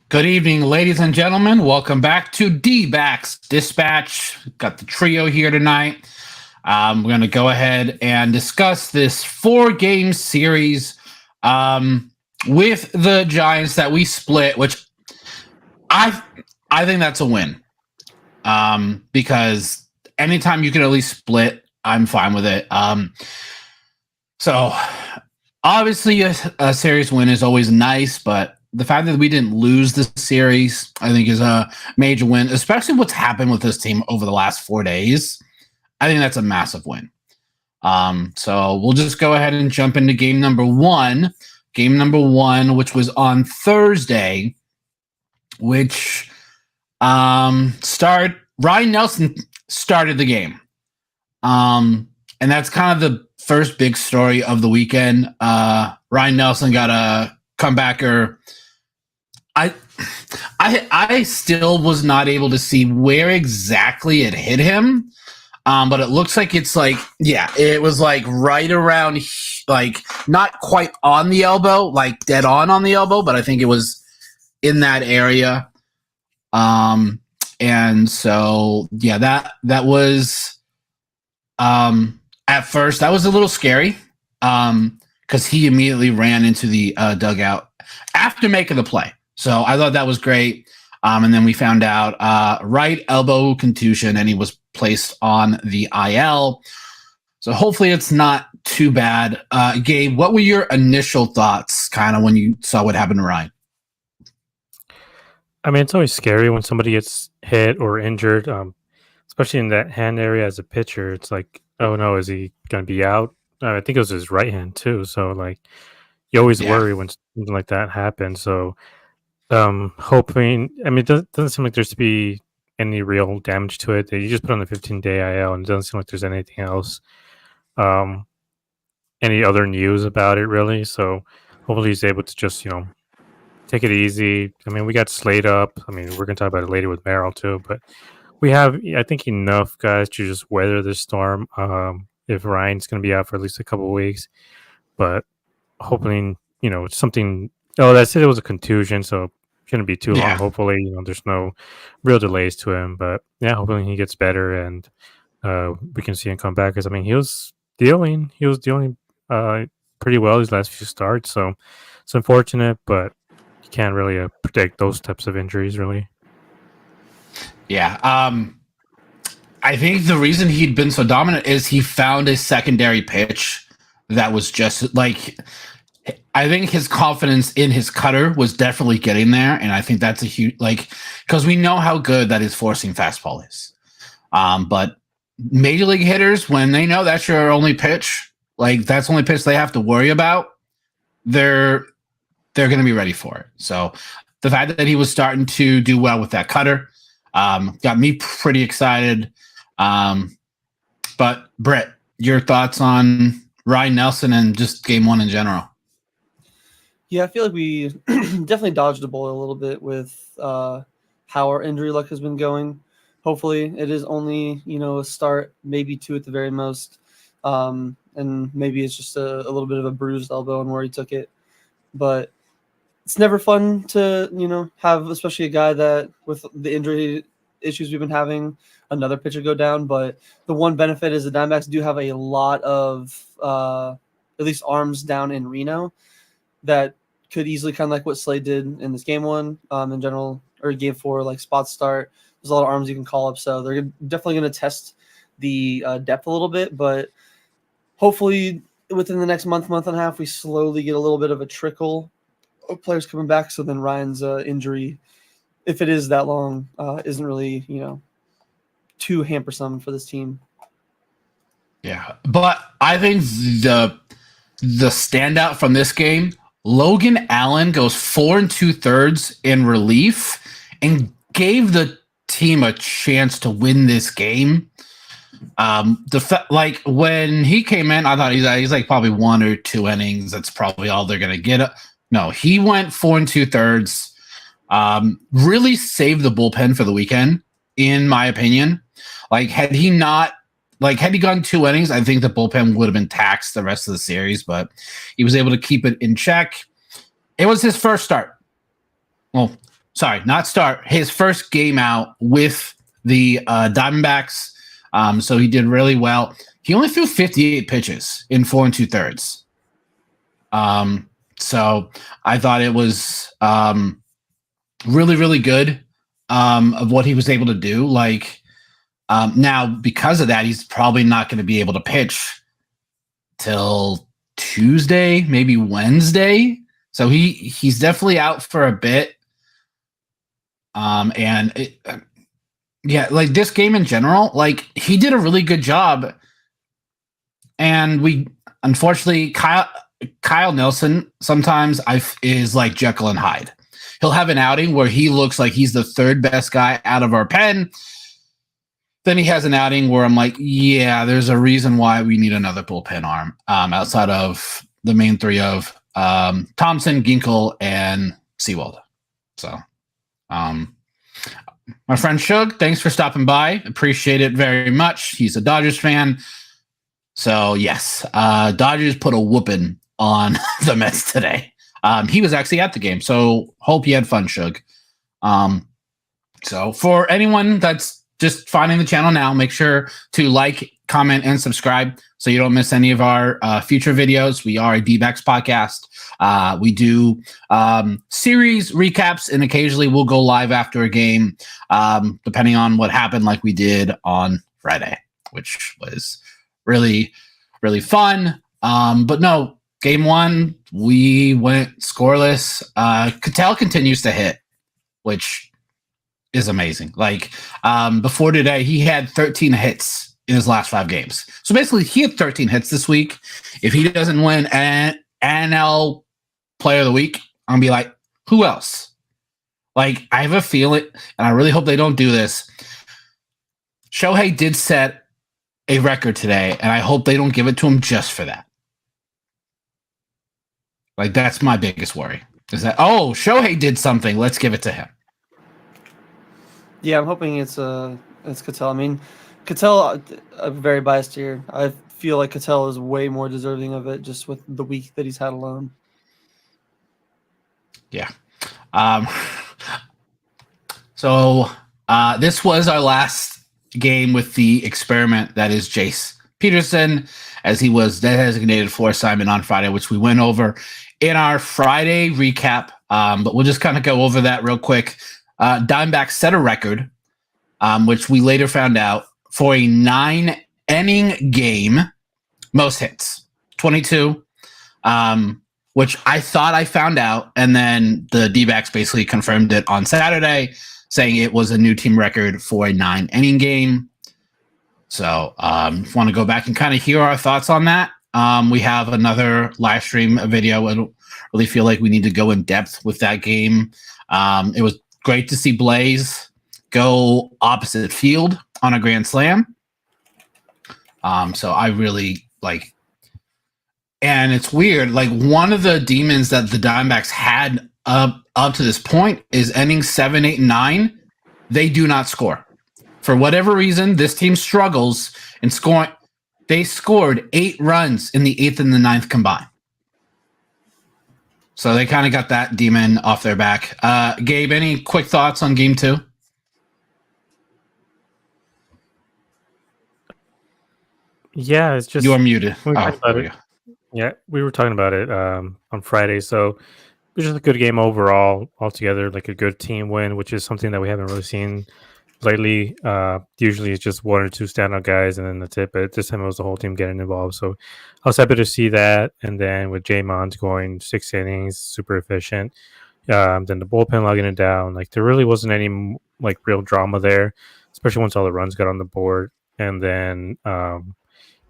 Good evening, ladies and gentlemen. Welcome back to D-Backs Dispatch. Got the trio here tonight. We're going to go ahead and discuss this 4-game series with the Giants that we split, which I think that's a win. Because anytime you can at least split, I'm fine with it. So obviously a series win is always nice, but the fact that we didn't lose this series, I think, is a major win, especially what's happened with this team over the last 4 days. I think that's a massive win. So we'll just go ahead and jump into game number one. Game number one, which was on Thursday, which Ryan Nelson started the game. And that's kind of the first big story of the weekend. Ryan Nelson got a comebacker. I still was not able to see where exactly it hit him, but it looks like it's like, yeah, it was like right around, like not quite on the elbow, like dead on the elbow, but I think it was in that area. And so, yeah, that was, at first that was a little scary, because he immediately ran into the dugout after making the play. So I thought that was great. And then we found out right elbow contusion, and he was placed on the IL. So hopefully it's not too bad. Gabe, what were your initial thoughts kind of when you saw what happened to Ryan? I mean, it's always scary when somebody gets hit or injured, especially in that hand area as a pitcher. It's like, oh no, is he going to be out? I think it was his right hand too. So like, you always worry when something like that happens. So hoping, I mean, it doesn't seem like there's to be any real damage to it. You just put on the 15-day IL, and it doesn't seem like there's anything else, any other news about it really. So hopefully he's able to just, take it easy. I mean, we got Slade up. I mean, we're going to talk about it later with Merrill too, but we have, I think, enough guys to just weather this storm. If Ryan's going to be out for at least a couple of weeks, but hoping, it's something. Oh, that's it. It was a contusion, so it shouldn't be too long. Hopefully, there's no real delays to him. But yeah, hopefully he gets better and we can see him come back. Because I mean, he was dealing pretty well his last few starts. So it's unfortunate, but you can't really predict those types of injuries, really. Yeah. I think the reason he'd been so dominant is he found a secondary pitch that was just like, I think his confidence in his cutter was definitely getting there. And I think that's a huge, because we know how good that his forcing fastball is. But major league hitters, when they know that's your only pitch, that's the only pitch they have to worry about, they're going to be ready for it. So the fact that he was starting to do well with that cutter got me pretty excited. But Brett, your thoughts on Ryan Nelson and just game one in general? Yeah, I feel like we definitely dodged the bullet a little bit with how our injury luck has been going. Hopefully it is only, a start, maybe 2 at the very most. And maybe it's just a little bit of a bruised elbow and where he took it. But it's never fun to, have especially a guy that with the injury issues we've been having, another pitcher go down. But the one benefit is the Diamondbacks do have a lot of at least arms down in Reno that could easily kind of like what Slade did in this game one in general, or game 4, spot start. There's a lot of arms you can call up. So they're definitely going to test the depth a little bit, but hopefully within the next month and a half, we slowly get a little bit of a trickle of players coming back. So then Ryan's injury, if it is that long, isn't really, too hampersome for this team. Yeah. But I think the standout from this game, Logan Allen goes 4 2/3 in relief and gave the team a chance to win this game. Like when he came in, I thought he's like probably 1 or 2 innings. That's probably all they're gonna get. No, he went 4 2/3. Really saved the bullpen for the weekend, in my opinion. Like had he gone 2 innings, I think the bullpen would have been taxed the rest of the series, but he was able to keep it in check. It was his first start. Well, sorry, not start. His first game out with the Diamondbacks. So he did really well. He only threw 58 pitches in 4 2/3. So I thought it was really, really good of what he was able to do. Like now, because of that, he's probably not going to be able to pitch till Tuesday, maybe Wednesday. So he's definitely out for a bit. Yeah, like this game in general, like he did a really good job. And we unfortunately Kyle Nelson sometimes is like Jekyll and Hyde. He'll have an outing where he looks like he's the 3rd best guy out of our pen. Then he has an outing where I'm like, yeah, there's a reason why we need another bullpen arm outside of the main 3 of Thompson, Ginkel, and Seawald. So, my friend Shug, thanks for stopping by. Appreciate it very much. He's a Dodgers fan. So, yes, Dodgers put a whooping on the Mets today. He was actually at the game, so hope you had fun, Shug. So for anyone that's just finding the channel now, make sure to like, comment, and subscribe so you don't miss any of our future videos. We are a D-backs podcast. We do series recaps, and occasionally we'll go live after a game, depending on what happened, like we did on Friday, which was really, really fun. But no, game 1, we went scoreless. Cattell continues to hit, which is amazing. Like before today, he had 13 hits in his last 5 games. So basically, he had 13 hits this week. If he doesn't win an NL Player of the Week, I'm gonna be like, who else? Like, I have a feeling, and I really hope they don't do this. Shohei did set a record today, and I hope they don't give it to him just for that. Like, that's my biggest worry. Is that, oh, Shohei did something, let's give it to him. Yeah, I'm hoping it's Cattell. I mean, Cattell, I'm very biased here. I feel like Cattell is way more deserving of it just with the week that he's had alone. Yeah. So this was our last game with the experiment that is Jace Peterson, as he was designated for assignment on Friday, which we went over in our Friday recap. But we'll just kind of go over that real quick. Diamondbacks set a record, which we later found out, for a 9-inning game, most hits, 22, which I thought I found out, and then the D-backs basically confirmed it on Saturday, saying it was a new team record for a 9-inning game. So if you want to go back and kind of hear our thoughts on that, we have another live stream video. I don't really feel like we need to go in depth with that game. It was great to see Blaze go opposite field on a grand slam. So I really like, and it's weird. Like, one of the demons that the Diamondbacks had up to this point is ending 7, 8, and 9. They do not score. For whatever reason, this team struggles in scoring. They scored 8 runs in the 8th and the 9th combined. So they kind of got that demon off their back. Gabe, any quick thoughts on game 2? Yeah, it's just You are muted. we were talking about it on Friday. So it was just a good game overall, altogether, like a good team win, which is something that we haven't really seen lately. Usually it's just 1 or 2 standout guys and then that's it. But this time it was the whole team getting involved. So I was happy to see that. And then with J-Mons going 6 innings, super efficient. Then the bullpen logging it down. Like, there really wasn't any like real drama there, especially once all the runs got on the board. And then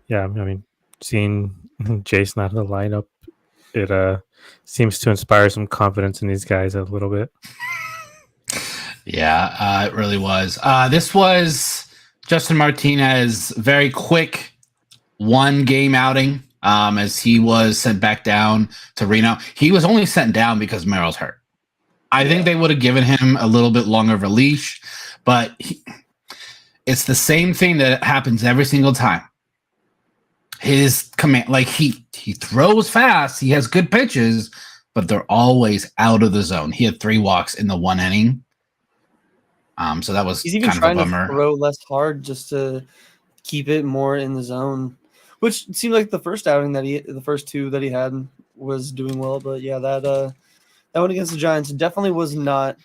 yeah, I mean, seeing Jason out of the lineup, it seems to inspire some confidence in these guys a little bit. Yeah, it really was. This was Justin Martinez, very quick one game outing as he was sent back down to Reno. He was only sent down because Merrill's hurt. I think they would have given him a little bit longer of a leash, but it's the same thing that happens every single time. His command, like he throws fast, he has good pitches, but they're always out of the zone. He had 3 walks in the 1 inning. So that was He's even kind of a trying bummer. to throw less hard just to keep it more in the zone, which seemed like the first outing the first 2 that he had was doing well. But yeah, that one against the Giants definitely was not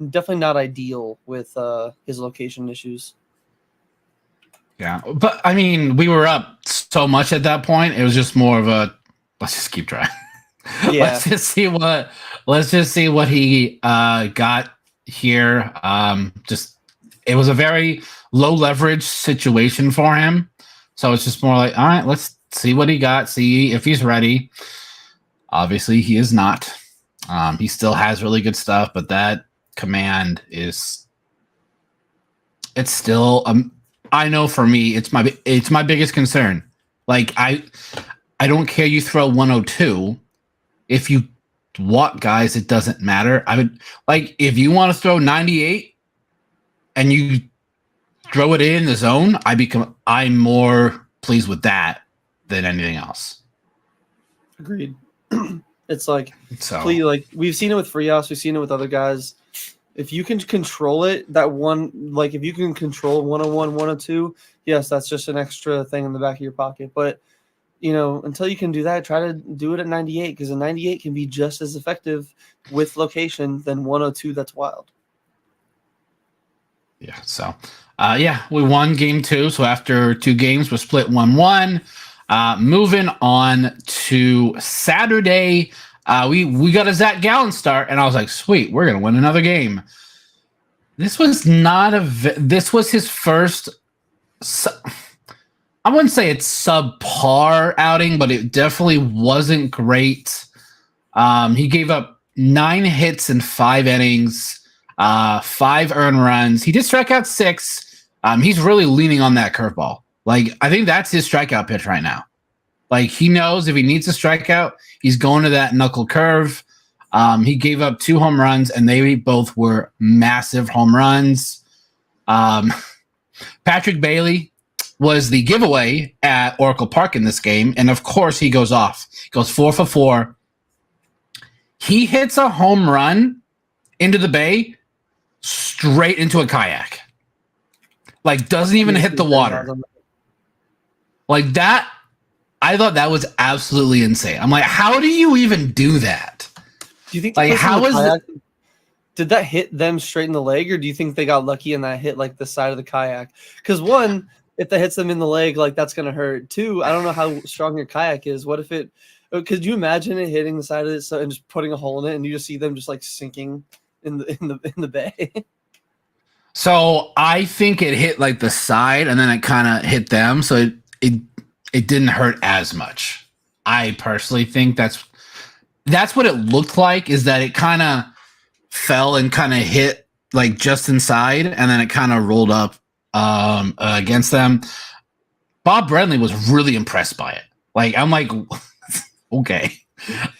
ideal with his location issues. Yeah, but I mean, we were up so much at that point. It was just more of a let's just keep trying. Yeah. let's just see what he got here. Just it was a very low leverage situation for him, so it's just more like, all right, let's see what he got, see if he's ready. Obviously, he is not. He still has really good stuff, but that command it's still I know for me, it's my biggest concern. Like I don't care you throw 102. If you walk guys, it doesn't matter. I would like if you want to throw 98 and you throw it in the zone, I'm more pleased with that than anything else. Agreed. It's like So please, like we've seen it with Frias, we've seen it with other guys. If you can control it, if you can control 101, 102, yes, that's just an extra thing in the back of your pocket. But, until you can do that, try to do it at 98 because a 98 can be just as effective with location than 102 that's wild. Yeah. So, we won game 2. So after 2 games, we're split 1-1. Moving on to Saturday. We got a Zach Gallen start, and I was like, sweet, we're gonna win another game. This was this was his first. I wouldn't say it's subpar outing, but it definitely wasn't great. He gave up 9 hits in 5 innings, 5 earned runs. He did strike out 6. He's really leaning on that curveball. Like I think that's his strikeout pitch right now. Like he knows if he needs a strikeout, he's going to that knuckle curve. He gave up 2 home runs, and they both were massive home runs. Patrick Bailey was the giveaway at Oracle Park in this game, and of course he goes off. He goes 4 for 4. He hits a home run into the bay, straight into a kayak. Like doesn't even hit the water. Like that. I thought that was absolutely insane. I'm like, how do you even do that? Do you think like did that hit them straight in the leg, or do you think they got lucky and that hit like the side of the kayak? Because 1, if that hits them in the leg, like that's gonna hurt. 2, I don't know how strong your kayak is. What if it? Could you imagine it hitting the side of it and just putting a hole in it, and you just see them just like sinking in the bay? So I think it hit like the side, and then it kind of hit them. So it didn't hurt as much. I personally think that's what it looked like, is that it kind of fell and kind of hit like just inside, and then it kind of rolled up against them. Bob Brenly was really impressed by it. Like I'm like, okay,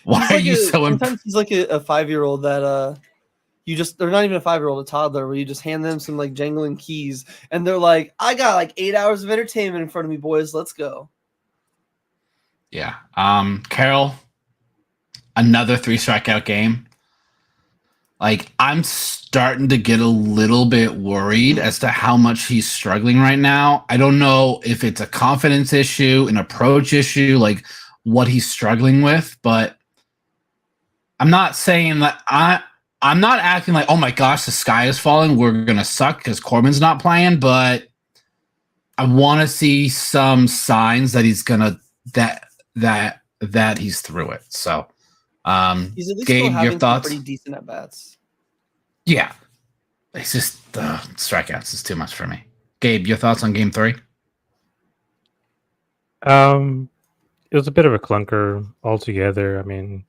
why are you so impressed? Sometimes he's like a 5-year-old that they're not even a 5-year-old, a toddler, where you just hand them some like jangling keys, and they're like, I got like 8 hours of entertainment in front of me, boys. Let's go. Yeah. Carroll, another 3 strikeout game. Like I'm starting to get a little bit worried as to how much he's struggling right now. I don't know if it's a confidence issue, an approach issue, like what he's struggling with, but I'm not saying that I'm not acting like, oh my gosh, the sky is falling, we're going to suck because Corbin's not playing, but I want to see some signs that he's going to, that he's through it. So, he's at least Gabe, still having your thoughts? pretty decent at bats. Yeah. It's just the strikeouts is too much for me. Gabe, your thoughts on game 3? It was a bit of a clunker altogether. I mean,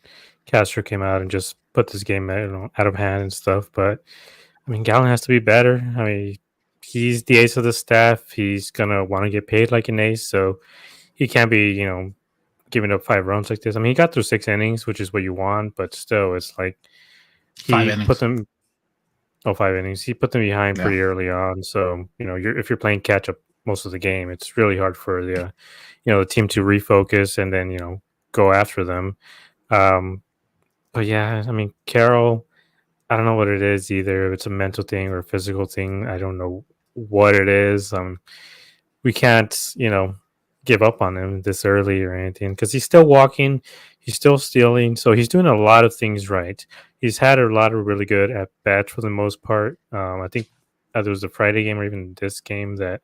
Castro came out and just put this game out of hand and stuff. But I mean, Gallen has to be better. I mean, he's the ace of the staff. He's gonna want to get paid like an ace, so he can't be giving up 5 runs like this. I mean, he got through 6 innings, which is what you want, but still, it's like Five he innings. put them. Oh, 5 innings. He put them behind pretty early on. So if you're playing catch up most of the game, it's really hard for the team to refocus and then go after them. But yeah, I mean, Carroll, I don't know what it is either. If it's a mental thing or a physical thing, I don't know what it is. We can't, give up on him this early or anything because he's still walking, he's still stealing, so he's doing a lot of things right. He's had a lot of really good at bats for the most part. I think there was the Friday game or even this game that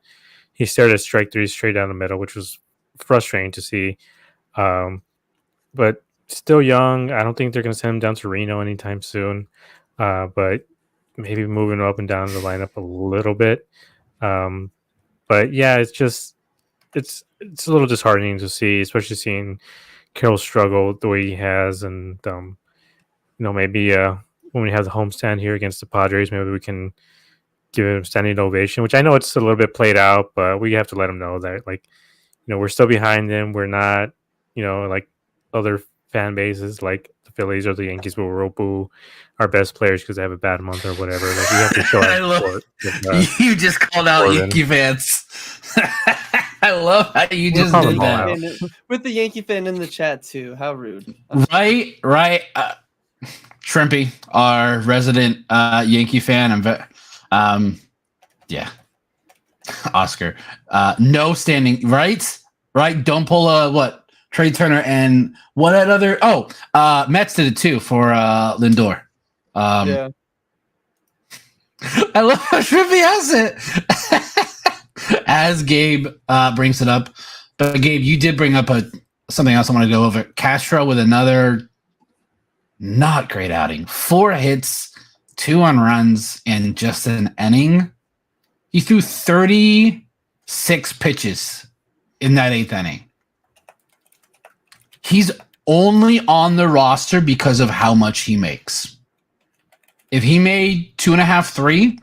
he started strike three straight down the middle, which was frustrating to see. But still young. I don't think they're going to send him down to Reno anytime soon. But maybe moving up and down the lineup a little bit. But yeah, it's a little disheartening to see, especially seeing Carroll struggle the way he has, and maybe when we have the homestand here against the Padres, maybe we can give him a standing ovation. Which I know it's a little bit played out, but we have to let him know that we're still behind him. We're not like other fan bases like the Phillies or the Yankees will boo our best players because they have a bad month or whatever. Like we have to show our support. You just called out Yankee fans. I love how you just did that. With the Yankee fan in the chat too. How rude. Right. Shrimpy, our resident Yankee fan. Yeah. Oscar. No standing right. Don't pull a Trey Turner and what that other Mets did it too for Lindor. Yeah. I love how Shrimpy has it. As Gabe brings it up. But Gabe, you did bring up something else I want to go over. Castro with another not great outing. 4 hits, 2 runs in just an inning. He threw 36 pitches in that 8th inning. He's only on the roster because of how much he makes. If he made 2.5, 3,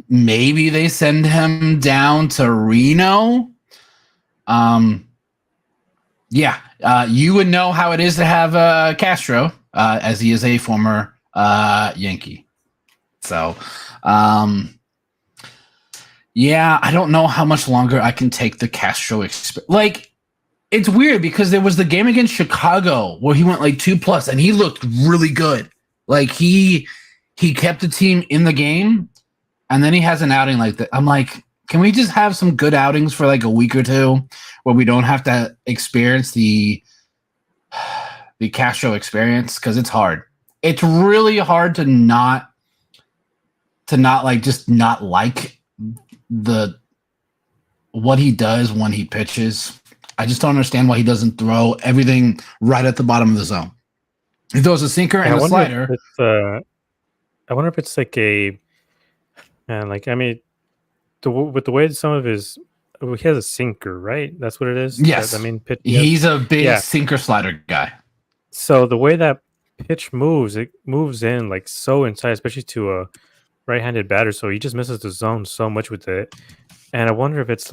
maybe they send him down to Reno. You would know how it is to have Castro, as he is a former Yankee. So, I don't know how much longer I can take the Castro experience. It's weird because there was the game against Chicago where he went 2+ and he looked really good. He kept the team in the game. And then he has an outing like that. I'm like, can we just have some good outings for a week or two where we don't have to experience the Castro experience? Because it's hard. It's really hard to not like what he does when he pitches. I just don't understand why he doesn't throw everything right at the bottom of the zone. He throws a sinker and a slider. I wonder if it's with the way some of his, he has a sinker, right? That's what it is. Yes, he's a big sinker slider guy. So the way that pitch moves, it moves in so inside, especially to a right-handed batter. So he just misses the zone so much with it. And I wonder if it's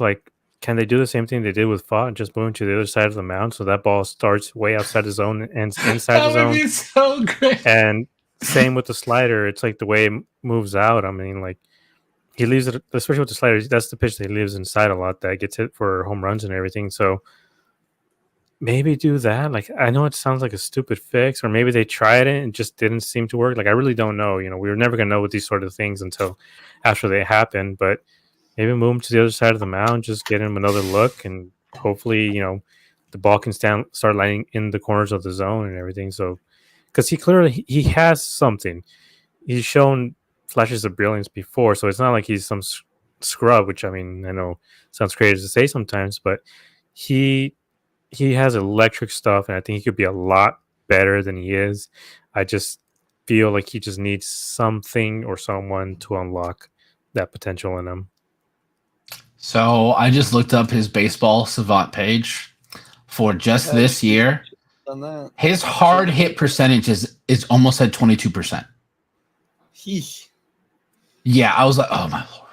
can they do the same thing they did with Fott and just move to the other side of the mound so that ball starts way outside the zone and ends inside the zone? That would be so great. And same with the slider. It's the way it moves out. I mean, he leaves it, especially with the slider. That's the pitch that he leaves inside a lot that gets hit for home runs and everything. So maybe do that. I know it sounds like a stupid fix, or maybe they tried it and just didn't seem to work. I really don't know. We were never going to know with these sort of things until after they happen. But maybe move him to the other side of the mound, just get him another look, and hopefully, the ball can start lining in the corners of the zone and everything. So, because he has something. He's shown flashes of brilliance before, so it's not like he's some scrub, which I know sounds crazy to say sometimes, but he has electric stuff, and I think he could be a lot better than he is. I just feel like he just needs something or someone to unlock that potential in him. So I just looked up his baseball savant page for just this year. on that. His hard hit percentage is almost at 22%. Yeah, I was like, oh my lord.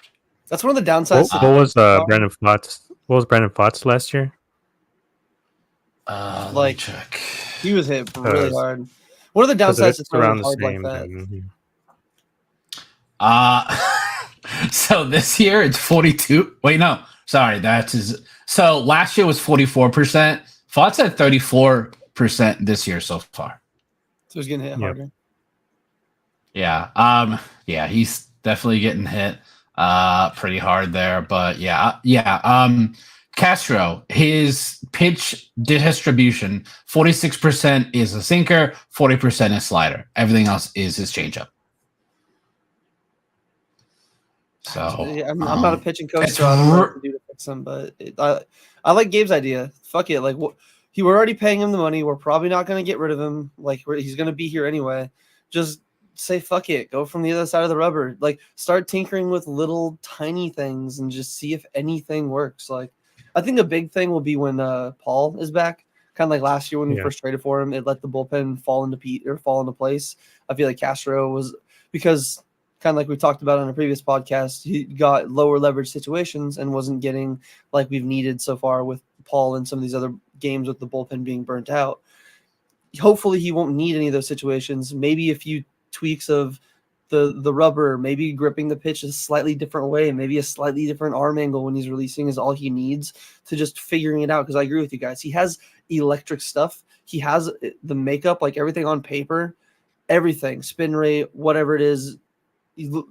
That's one of the downsides. What was Brandon Pfaadt? What was Brandon Pfaadt last year? Let me check. He was hit really hard. One of the downsides is around the hard same. like that. So this year it's 42. Wait, no, sorry, that's his. So last year was 44%. Pfaadt's at 34% this year so far. So he's getting hit harder. Yeah. Yeah, he's definitely getting hit pretty hard there. But yeah. Castro, his pitch distribution, 46% is a sinker, 40% is slider. Everything else is his changeup. So yeah, I'm not a pitching coach, so I don't know what to do to fix him. But I like Gabe's idea. Fuck it, like we're already paying him the money. We're probably not going to get rid of him. Like he's going to be here anyway. Just say fuck it. Go from the other side of the rubber. Like start tinkering with little tiny things and just see if anything works. Like I think a big thing will be when Paul is back. Kind of like last year when we first traded for him, it let the bullpen fall into place. I feel like Castro was because. Kind of like we talked about on a previous podcast, he got lower leverage situations and wasn't getting like we've needed so far with Paul and some of these other games with the bullpen being burnt out. Hopefully he won't need any of those situations. Maybe a few tweaks of the rubber, maybe gripping the pitch a slightly different way, maybe a slightly different arm angle when he's releasing is all he needs to just figuring it out. Because I agree with you guys. He has electric stuff. He has the makeup, like everything on paper, everything, spin rate, whatever it is,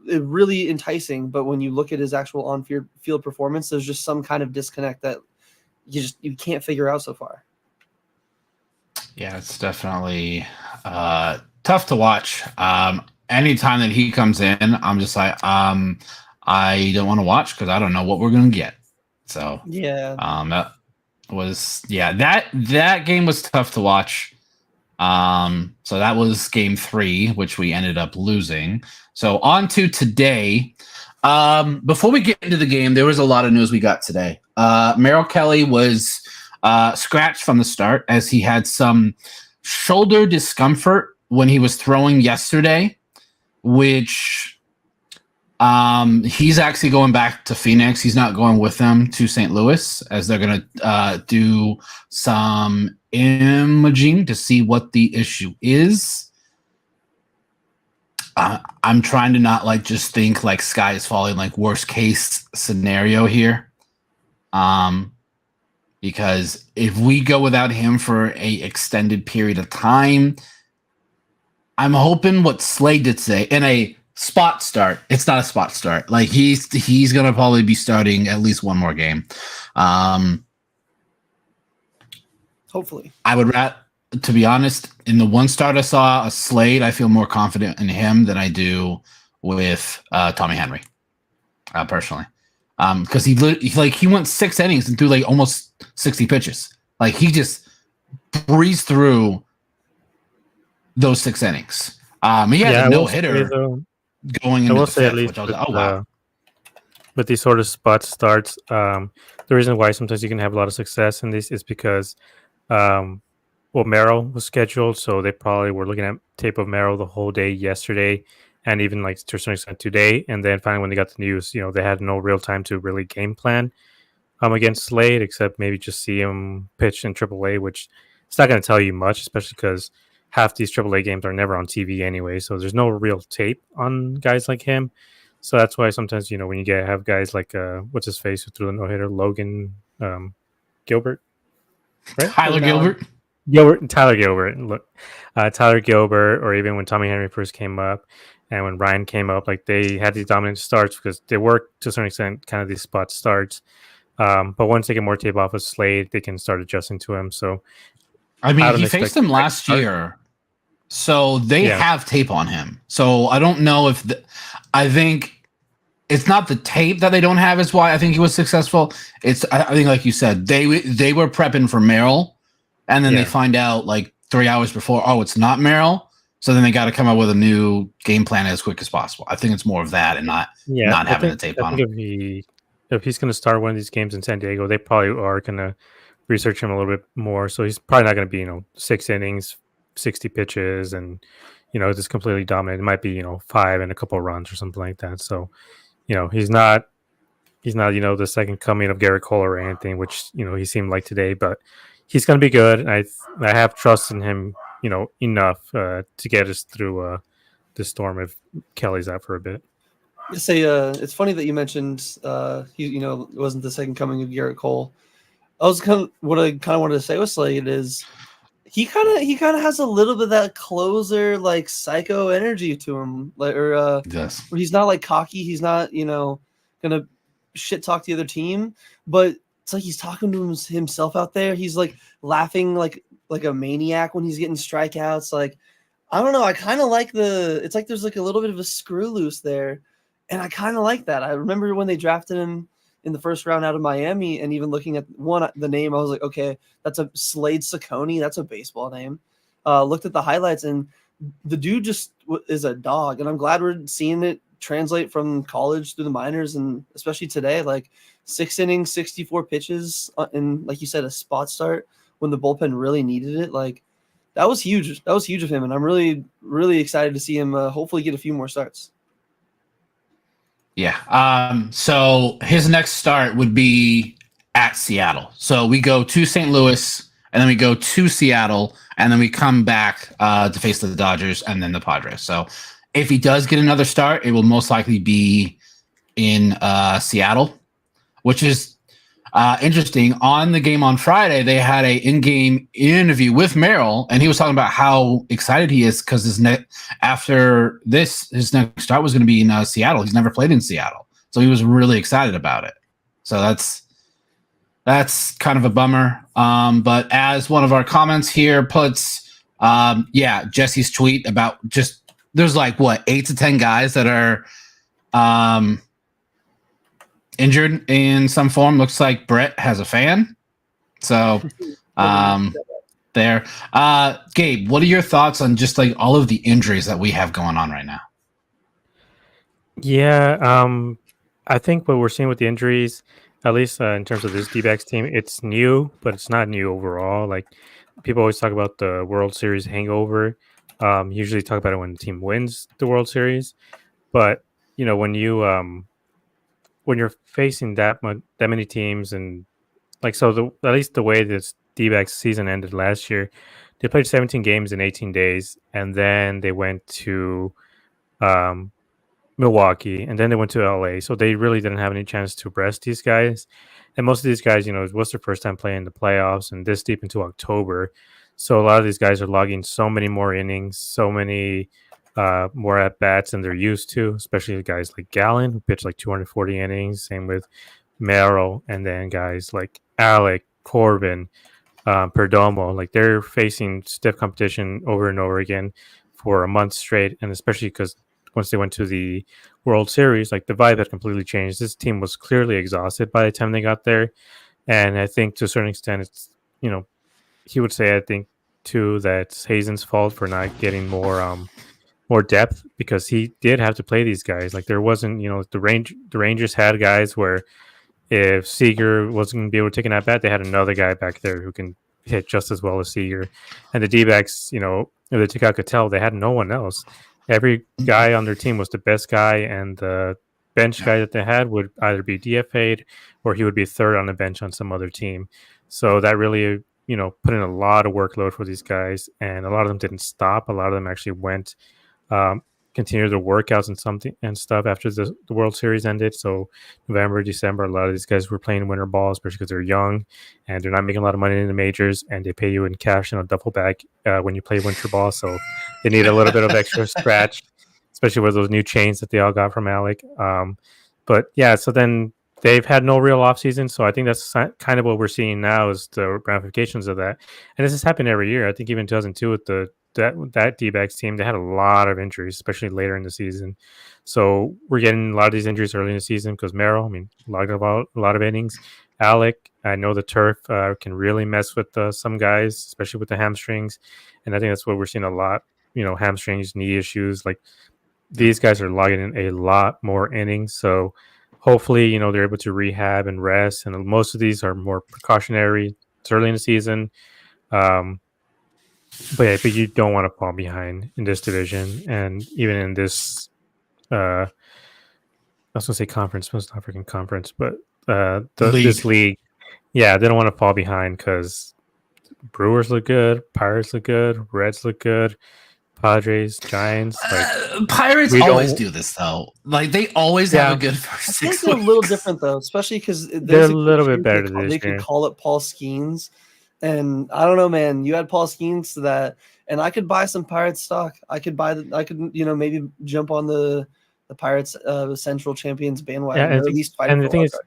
really enticing, but when you look at his actual on-field performance, there's just some kind of disconnect that you can't figure out so far. Yeah, it's definitely tough to watch. Anytime that he comes in, I'm just like, I don't want to watch because I don't know what we're gonna get. So that was that game was tough to watch. So that was game 3, which we ended up losing. So on to today. Before we get into the game, there was a lot of news we got today. Merrill Kelly was scratched from the start as he had some shoulder discomfort when he was throwing yesterday, which he's actually going back to Phoenix. He's not going with them to St. Louis as they're going to do some imaging to see what the issue is. I'm trying to not just think like sky is falling, like worst case scenario here. Because if we go without him for a extended period of time, I'm hoping what Slade did say in a spot start. It's not a spot start. Like he's gonna probably be starting at least one more game. Hopefully, I would to be honest, in the one start I saw a Slade, I feel more confident in him than I do with Tommy Henry, personally. Because he went 6 innings and threw like almost 60 pitches. Like he just breezed through those 6 innings. He had a no-hitter going into the fifth, which I was like, oh wow. With these sort of spot starts, the reason why sometimes you can have a lot of success in these is because Merrill was scheduled, so they probably were looking at tape of Merrill the whole day yesterday, and even like to a certain extent today. And then finally, when they got the news, they had no real time to really game plan against Slade, except maybe just see him pitch in AAA, which it's not going to tell you much, especially because half these AAA games are never on TV anyway. So there's no real tape on guys like him. So that's why sometimes when you have guys like what's his face who threw the no hitter, Logan Gilbert, right? Tyler Gilbert. Tyler Gilbert, or even when Tommy Henry first came up and when Ryan came up, like they had these dominant starts because they work to a certain extent, kind of these spot starts. But once they get more tape off of Slade, they can start adjusting to him. So, I mean, he faced him last year, so they have tape on him. So I don't know if I think it's not the tape that they don't have is why I think he was successful. It's I think, like you said, they were prepping for Merrill. And then they find out like 3 hours before, oh, it's not Merrill. So then they got to come up with a new game plan as quick as possible. I think it's more of that and not having the tape on him. If he's going to start one of these games in San Diego, they probably are going to research him a little bit more. So he's probably not going to be 6 innings, 60 pitches, and just completely dominant. It might be 5 and a couple of runs or something like that. So he's not the second coming of Garrett Cole or anything, which he seemed like today, but he's going to be good. And I have trust in him enough to get us through the storm if Kelly's out for a bit. Say it's funny that you mentioned he wasn't the second coming of Garrett Cole. What I kind of wanted to say with Slade is he kind of has a little bit of that closer like psycho energy to him, like where he's not like cocky, he's not gonna shit talk the other team, but it's like he's talking to himself out there. He's like laughing like a maniac when he's getting strikeouts. Like I don't know, I kind of like it's like there's like a little bit of a screw loose there, and I kind of like that. I remember when they drafted him in the first round out of Miami, and even looking at the name, I was like, okay, that's a Slade Ciccone. That's a baseball name. Looked at the highlights, and the dude just is a dog. And I'm glad we're seeing it translate from college through the minors, and especially today, like 6 innings, 64 pitches, and like you said, a spot start when the bullpen really needed it. Like that was huge. That was huge of him, and I'm really, really excited to see him hopefully get a few more starts. Yeah. So his next start would be at Seattle. So we go to St. Louis, and then we go to Seattle, and then we come back to face the Dodgers and then the Padres. So if he does get another start, it will most likely be in Seattle, which is interesting. On the game on Friday, they had a in-game interview with Merrill, and he was talking about how excited he is because his next start was going to be in Seattle. He's never played in Seattle, so he was really excited about it. So that's kind of a bummer. But as one of our comments here puts, Jesse's tweet about just there's like 8 to 10 guys that are injured in some form. Looks like Brett has a fan. So there. Gabe, what are your thoughts on just like all of the injuries that we have going on right now? Yeah, I think what we're seeing with the injuries, at least in terms of this D-backs team, it's new, but it's not new overall. Like people always talk about the World Series hangover. Usually talk about it when the team wins the World Series, but when you're facing that many teams, and like at least the way this D-backs season ended last year, they played 17 games in 18 days, and then they went to Milwaukee, and then they went to LA. So they really didn't have any chance to rest these guys. And most of these guys, it was their first time playing the playoffs and this deep into October. So a lot of these guys are logging so many more innings, so many more at bats than they're used to, especially guys like Gallen, who pitched like 240 innings. Same with Merrill, and then guys like Alec, Corbin, Perdomo. Like they're facing stiff competition over and over again for a month straight, and especially because once they went to the World Series, like the vibe had completely changed. This team was clearly exhausted by the time they got there, and I think to a certain extent, it's he would say I think too that's Hazen's fault for not getting more depth, because he did have to play these guys. Like there wasn't the Rangers had guys where if Seager wasn't going to be able to take an at bat, they had another guy back there who can hit just as well as Seager. And the D-backs, if they took out Cattell, they had no one else. Every guy on their team was the best guy, and the bench guy that they had would either be DFA'd or he would be third on the bench on some other team. So that really, put in a lot of workload for these guys, and a lot of them didn't stop. A lot of them actually went, continued their workouts and stuff after the World Series ended. So November, December, a lot of these guys were playing winter ball, especially because they're young and they're not making a lot of money in the majors, and they pay you in cash in a duffel bag when you play winter ball. So they need a little bit of extra scratch, especially with those new chains that they all got from Alec. But yeah, so then they've had no real offseason. So I think that's kind of what we're seeing now is the ramifications of that. And this has happened every year. I think even 2002 with that D-backs team, they had a lot of injuries, especially later in the season. So we're getting a lot of these injuries early in the season because Merrill, logged about a lot of innings. Alec, I know the turf can really mess with some guys, especially with the hamstrings. And I think that's what we're seeing a lot, hamstrings, knee issues. Like these guys are logging in a lot more innings. So hopefully, they're able to rehab and rest. And most of these are more precautionary It's early in the season. But you don't want to fall behind in this division, and even in this. I was gonna say conference, but it's not freaking conference, but this league, yeah, they don't want to fall behind because Brewers look good, Pirates look good, Reds look good, Padres, Giants. Pirates always do this though. Like they always have a good first 6 weeks. They're a little different though, especially because they're a little bit better this year. They could call it Paul Skeens, and I don't know, man. You had Paul Skeens to that, and I could buy some Pirates stock. I could maybe jump on the Pirates Central Champions bandwagon. Yeah, and the thing is,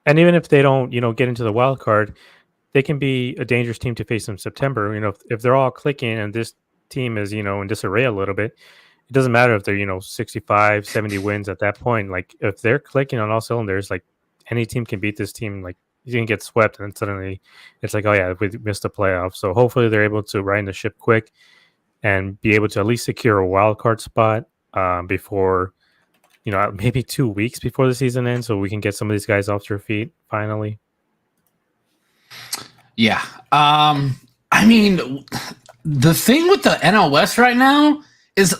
and even if they don't, get into the wild card, they can be a dangerous team to face in September. If they're all clicking and this team is, in disarray a little bit, it doesn't matter if they're, 65, 70 wins at that point. Like if they're clicking on all cylinders, like any team can beat this team. Like you can get swept and then suddenly it's like, oh yeah, we missed the playoffs. So hopefully they're able to ride the ship quick and be able to at least secure a wild card spot before, maybe 2 weeks before the season ends, so we can get some of these guys off their feet finally. Yeah. I mean, the thing with the NL West right now is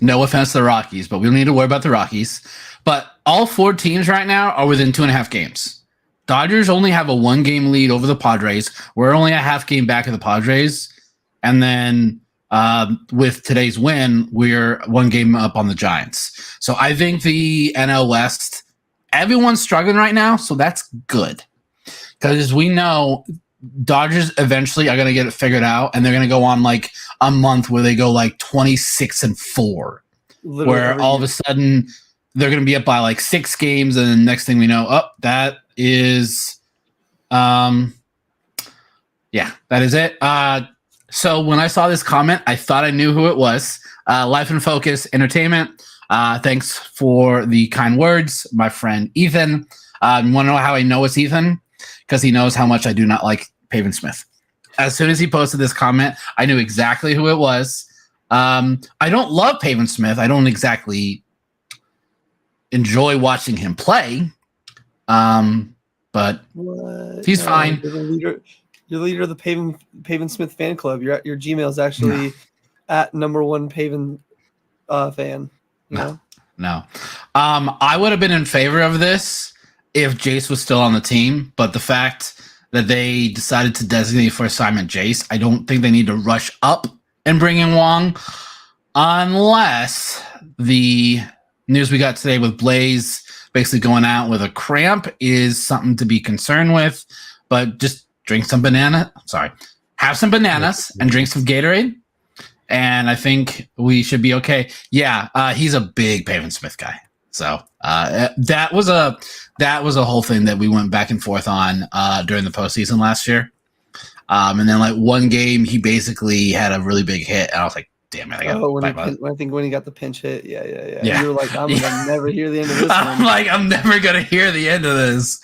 no offense to the Rockies, but we don't need to worry about the Rockies. But all 4 teams right now are within 2.5 games. Dodgers only have a 1-game lead over the Padres. We're only a half game back of the Padres. And then with today's win, we're 1 game up on the Giants. So I think the NL West, everyone's struggling right now, so that's good. Because we know Dodgers eventually are going to get it figured out, and they're going to go on like a month where they go like 26-4, where all of a sudden they're going to be up by like 6 games, and the next thing we know, that is, that is it. So when I saw this comment, I thought I knew who it was. Life in Focus Entertainment. Thanks for the kind words, my friend Ethan. You want to know how I know it's Ethan? Because he knows how much I do not like Pavin Smith. As soon as he posted this comment, I knew exactly who it was. I don't love Pavin Smith. I don't exactly enjoy watching him play. But he's fine. You're the leader of the Pavin Smith fan club. Your Gmail is actually at #1 Pavin fan. No. I would have been in favor of this if Jace was still on the team, but the fact that they decided to designate for assignment Jace, I don't think they need to rush up and bring in Wong, unless the news we got today with Blaze basically going out with a cramp is something to be concerned with. But just have some bananas and drink some Gatorade, and I think we should be okay. Yeah, he's a big Pavin Smith guy. So that was a whole thing that we went back and forth on during the postseason last year. And then like 1 game, he basically had a really big hit, and I was like, "Damn it!" When he got the pinch hit, yeah. You were like, "I'm gonna never hear the end of this." I'm never gonna hear the end of this.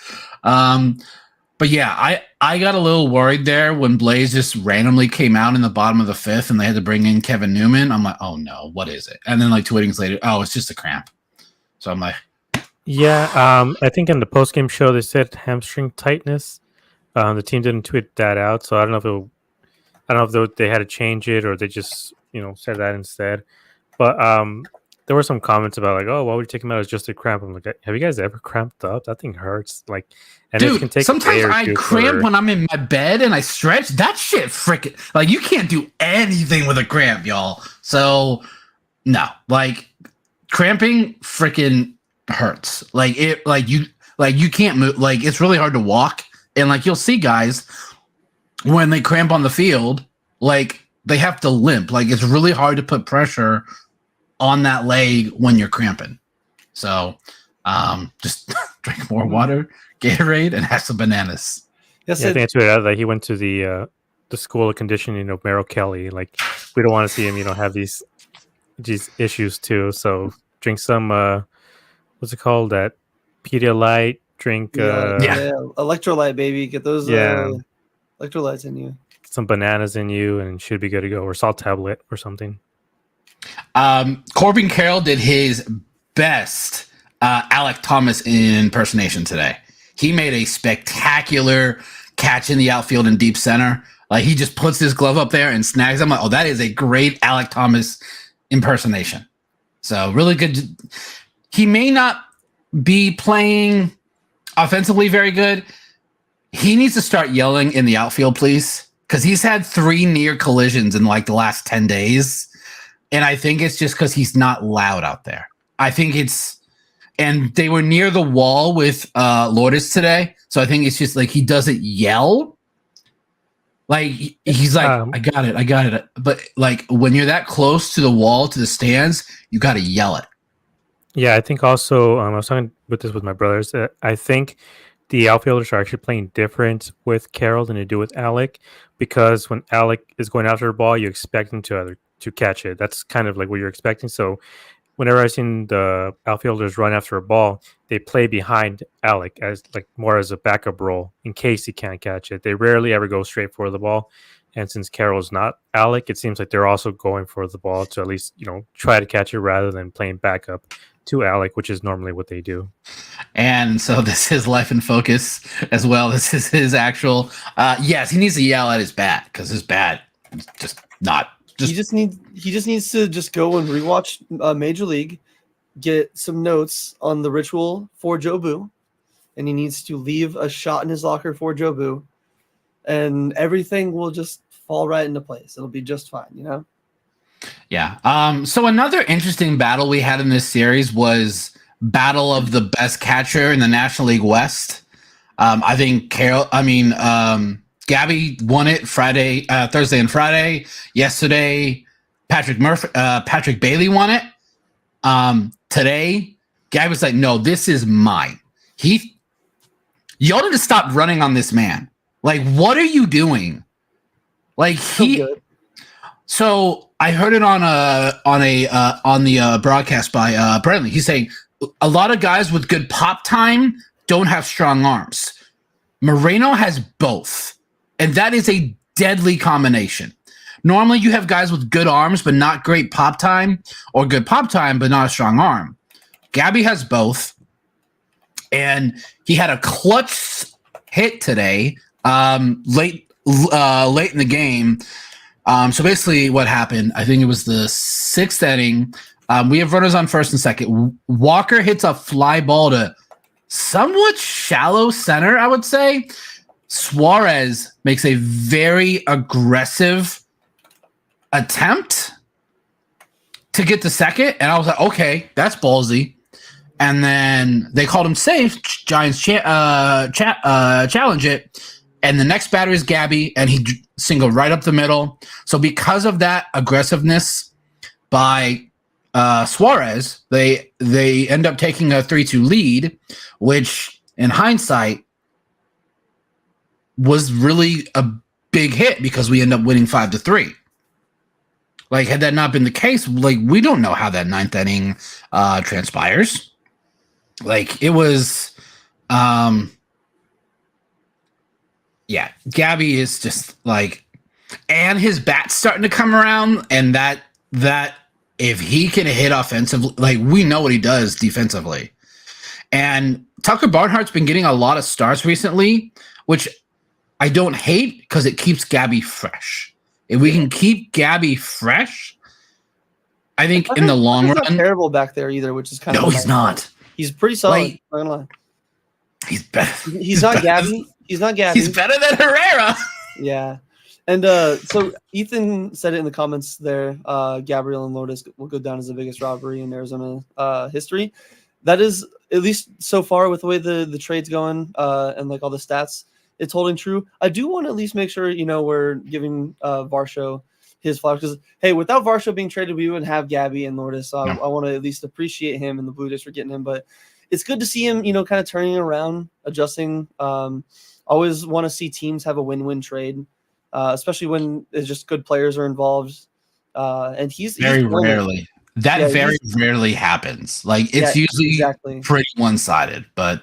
But yeah, I got a little worried there when Blaze just randomly came out in the bottom of the 5th, and they had to bring in Kevin Newman. I'm like, "Oh no, what is it?" And then like 2 innings later, oh, it's just a cramp. So I'm like, yeah. I think in the post-game show they said hamstring tightness. The team didn't tweet that out, so I don't know if they had to change it or they just said that instead. But there were some comments about like, oh, why would you take him out? It's just a cramp. I'm like, have you guys ever cramped up? That thing hurts. Like, and dude, it can take sometimes I cramp when I'm in my bed and I stretch. That shit freaking like you can't do anything with a cramp, y'all. So no, like cramping freaking hurts. Like you can't move. Like it's really hard to walk, and like you'll see guys when they cramp on the field, like they have to limp. Like it's really hard to put pressure on that leg when you're cramping. So just drink more water, Gatorade, and have some bananas. Yes, I think I tweeted out that he went to the school of conditioning of Merrill Kelly. Like we don't want to see him, have these issues too. So drink some what's it called? That Pedialyte. Drink electrolyte, baby. Get those electrolytes in you. Get some bananas in you, and should be good to go. Or salt tablet or something. Corbin Carroll did his best Alec Thomas impersonation today. He made a spectacular catch in the outfield in deep center. Like he just puts his glove up there and snags them. Like, oh, that is a great Alec Thomas impersonation. So really good. He may not be playing offensively very good. He needs to start yelling in the outfield, please, because he's had 3 near collisions in like the last 10 days. And I think it's just because he's not loud out there. I think it's, and they were near the wall with Lourdes today. So I think it's just like he doesn't yell. Like he's like, I got it. But like when you're that close to the wall, to the stands, you got to yell it. Yeah, I think also I was talking with this with my brothers. I think the outfielders are actually playing different with Carroll than they do with Alec, because when Alec is going after the ball, you expect him to catch it. That's kind of like what you're expecting. So whenever I've seen the outfielders run after a ball, they play behind Alec as like more as a backup role in case he can't catch it. They rarely ever go straight for the ball. And since Carroll's not Alec, it seems like they're also going for the ball to at least, try to catch it rather than playing backup to Alec, which is normally what they do. And so this is Life in Focus as well. This is his actual, yes, he needs to yell at his bat because his bat is just not. He just needs to just go and rewatch Major League, get some notes on the ritual for Jobu, and he needs to leave a shot in his locker for Jobu, and everything will just fall right into place. It'll be just fine, Yeah. So another interesting battle we had in this series was battle of the best catcher in the National League West. I think Gabby won it Thursday and Friday. Yesterday, Patrick Bailey won it. Today, Gabby was like, "No, this is mine." Y'all need to stop running on this man. Like, what are you doing? Like So I heard it on the broadcast by Brentley. He's saying a lot of guys with good pop time don't have strong arms. Moreno has both. And that is a deadly combination. Normally, you have guys with good arms, but not great pop time, or good pop time, but not a strong arm. Gabby has both. And he had a clutch hit today, late in the game. So basically what happened, I think it was the 6th inning. We have runners on first and second. Walker hits a fly ball to somewhat shallow center, I would say. Suarez makes a very aggressive attempt to get to second, and I was like, okay, that's ballsy. And then they called him safe. Giants challenge it, and the next batter is Gabby, and he singled right up the middle. So because of that aggressiveness by Suarez, they end up taking a 3-2 lead, which in hindsight was really a big hit because we end up winning 5-3. Like, had that not been the case, like, we don't know how that 9th inning transpires. Like, it was, yeah, Gabby is just like, and his bat's starting to come around, and that if he can hit offensively, like, we know what he does defensively. And Tucker Barnhart's been getting a lot of starts recently, which I don't hate because it keeps Gabby fresh. If we can keep Gabby fresh, I think in the long run. He's not terrible back there either, which is kind of. No, he's not. He's pretty solid. Like, not gonna lie. He's better. He's not Gabby. He's not Gabby. He's better than Herrera. Yeah. And so Ethan said it in the comments there. Gabriel and Lourdes will go down as the biggest robbery in Arizona history. That is, at least so far with the way the trade's going and like all the stats, it's holding true. I do want to at least make sure, we're giving Varsho his flowers, because, hey, without Varsho being traded, we wouldn't have Gabby and Lourdes. So I want to at least appreciate him and the Blue Jays for getting him. But it's good to see him, kind of turning around, adjusting. Always want to see teams have a win-win trade, especially when it's just good players are involved. And he's rarely. Very rarely happens. Like, it's usually pretty one-sided. But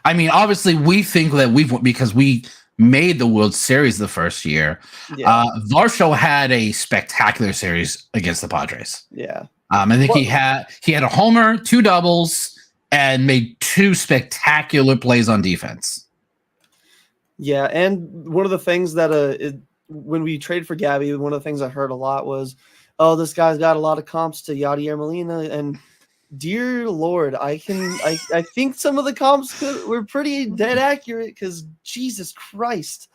I mean, obviously, we think that because we made the World Series the first year. Yeah. Varsho had a spectacular series against the Padres. Yeah. I think he had a homer, 2 doubles, and made 2 spectacular plays on defense. Yeah, and one of the things that when we traded for Gabby, one of the things I heard a lot was, "Oh, this guy's got a lot of comps to Yadier Molina." And dear Lord, I think some of the comps were pretty dead accurate because Jesus Christ,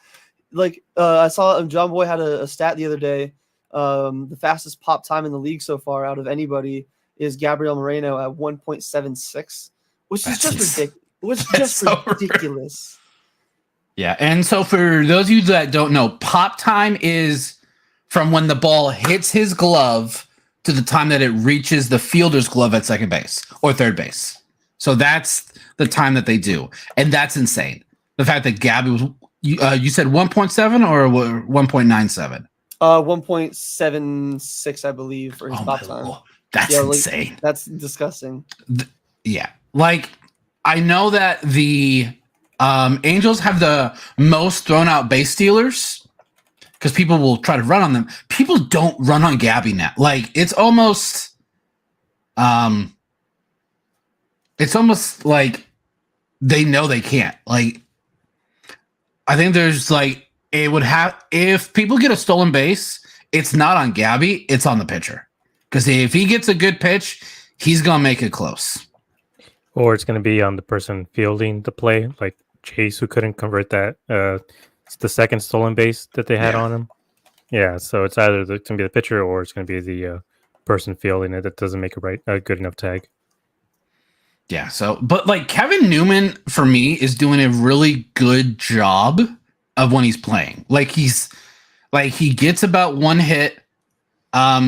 like I saw John Boy had a stat the other day. The fastest pop time in the league so far out of anybody is Gabriel Moreno at 1.76, which is just ridiculous. Which just so ridiculous. Yeah, and so for those of you that don't know, pop time is from when the ball hits his glove to the time that it reaches the fielder's glove at second base or third base. So that's the time that they do, and that's insane. The fact that Gabby was you said 1.7 or 1.97? 1.76, I believe, for his pop time. Lord. That's insane. That's disgusting. Yeah, like I know that the Angels have the most thrown out base stealers because people will try to run on them. People don't run on Gabby now. Like it's almost like they know they can't. Like I think there's like it would have if people get a stolen base, it's not on Gabby, it's on the pitcher. Because if he gets a good pitch, he's gonna make it close. Or it's going to be on the person fielding the play, like Chase, who couldn't convert that. It's the second stolen base that they had on him. Yeah, so it's either going to be the pitcher or it's going to be the person fielding it that doesn't make a good enough tag. Yeah, so, but like Kevin Newman, for me, is doing a really good job of when he's playing. Like he gets about one hit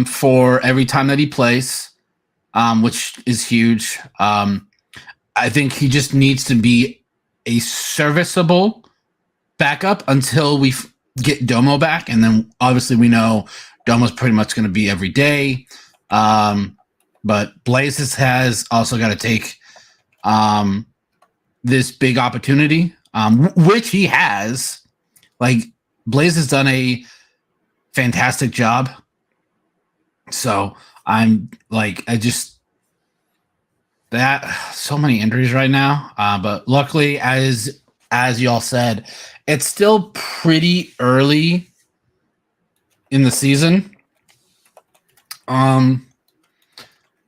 for every time that he plays, which is huge. I think he just needs to be a serviceable backup until we get Domo back. And then obviously we know Domo's pretty much going to be every day. But Blazes has also got to take this big opportunity, which he has. Like Blaze has done a fantastic job. So I'm like, so many injuries right now. But luckily, as y'all said, it's still pretty early in the season.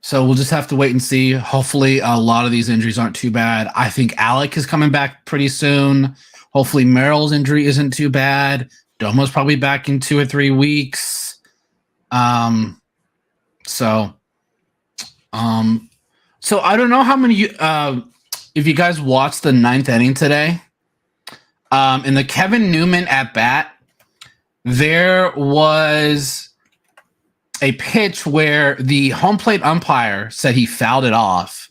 So we'll just have to wait and see. Hopefully, a lot of these injuries aren't too bad. I think Alec is coming back pretty soon. Hopefully, Merrill's injury isn't too bad. Domo's probably back in 2 or 3 weeks. So I don't know how many if you guys watched the 9th inning today. In the Kevin Newman at bat, there was a pitch where the home plate umpire said he fouled it off.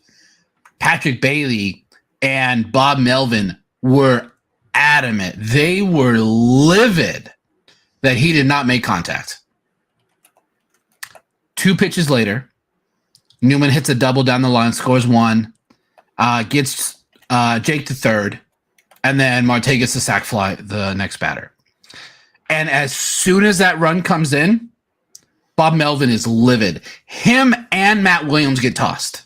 Patrick Bailey and Bob Melvin were adamant. They were livid that he did not make contact. 2 pitches later, Newman hits a double down the line, scores 1, gets Jake to third, and then Marte gets the sac fly, the next batter. And as soon as that run comes in, Bob Melvin is livid. Him and Matt Williams get tossed.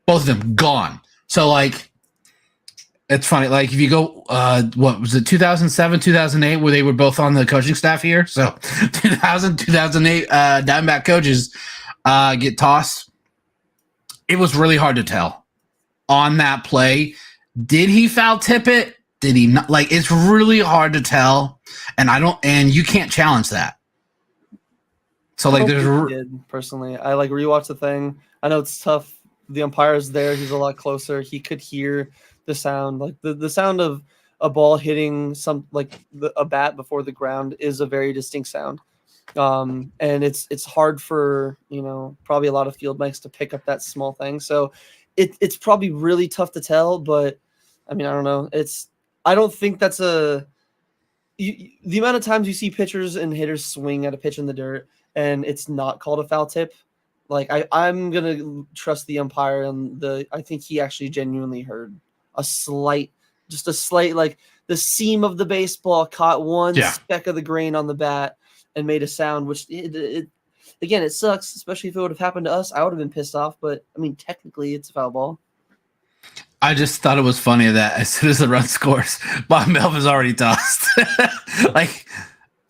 Both of them gone. So, like, it's funny. Like, if you go, what was it, 2007, 2008, where they were both on the coaching staff here? So, 2000, 2008, Diamondback coaches get tossed. It was really hard to tell on that play. Did he foul tip it? Did he not? Like, it's really hard to tell. And you can't challenge that. So, like, personally, I like rewatched the thing. I know it's tough. The umpire's there. He's a lot closer. He could hear the sound. Like the sound of a ball hitting a bat before the ground is a very distinct sound. And it's hard for, probably a lot of field mics to pick up that small thing. So it's probably really tough to tell, but I mean, I don't know. I don't think that's the amount of times you see pitchers and hitters swing at a pitch in the dirt and it's not called a foul tip. Like I'm going to trust the umpire and I think he actually genuinely heard a slight, like the seam of the baseball caught one speck of the grain on the bat and made a sound, which again, it sucks, especially if it would have happened to us. I would have been pissed off, but I mean, technically it's a foul ball. I just thought it was funny that as soon as the run scores, Bob Melvin's already tossed. Like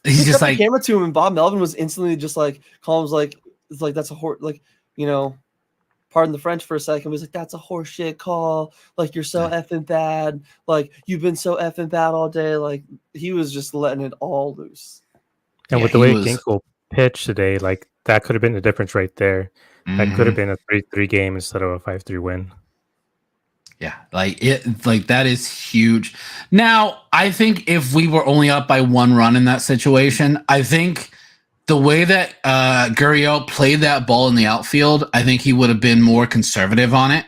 he's He just cut the like, camera to him, and Bob Melvin was instantly just like, Colum's like, it's like that's a horse, like, you know, pardon the French for a second. He was like, that's a horse shit call. Like, you're so effing bad. Like, you've been so effing bad all day. Like, he was just letting it all loose. And Yeah, with the he way was- Ginkle pitched today, like that could have been the difference right there. That could have been a 3-3 game instead of a 5-3 win. Yeah, like that is huge. Now, I think if we were only up by 1 run in that situation, I think the way that Gurriel played that ball in the outfield, I think he would have been more conservative on it